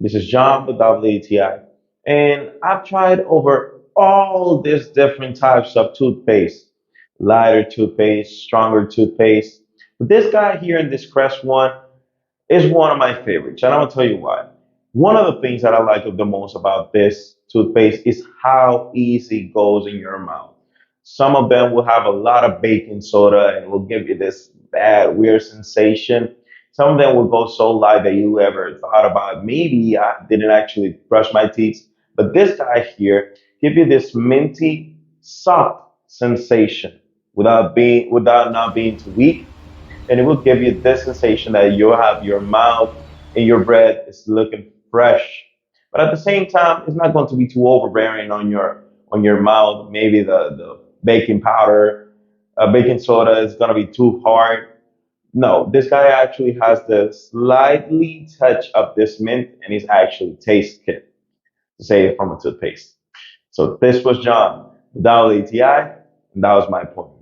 This is John with WTI, and I've tried over all these different types of toothpaste, lighter toothpaste, stronger toothpaste. But this guy here in this Crest one is one of my favorites, and I'm gonna tell you why. One of the things that I like the most about this toothpaste is how easy it goes in your mouth. Some of them will have a lot of baking soda and will give you this bad, weird sensation. Some of them will go so light that you ever thought about maybe I didn't actually brush my teeth. But this guy here give you this minty, soft sensation without not being too weak, and it will give you this sensation that you have your mouth and your breath is looking fresh. But at the same time, it's not going to be too overbearing on your mouth. Maybe the baking powder, baking soda is going to be too hard. No, this guy actually has the slightly touch of this mint, and it's actually tastes good, to say it from a toothpaste. So this was John, with WTI, and that was my point.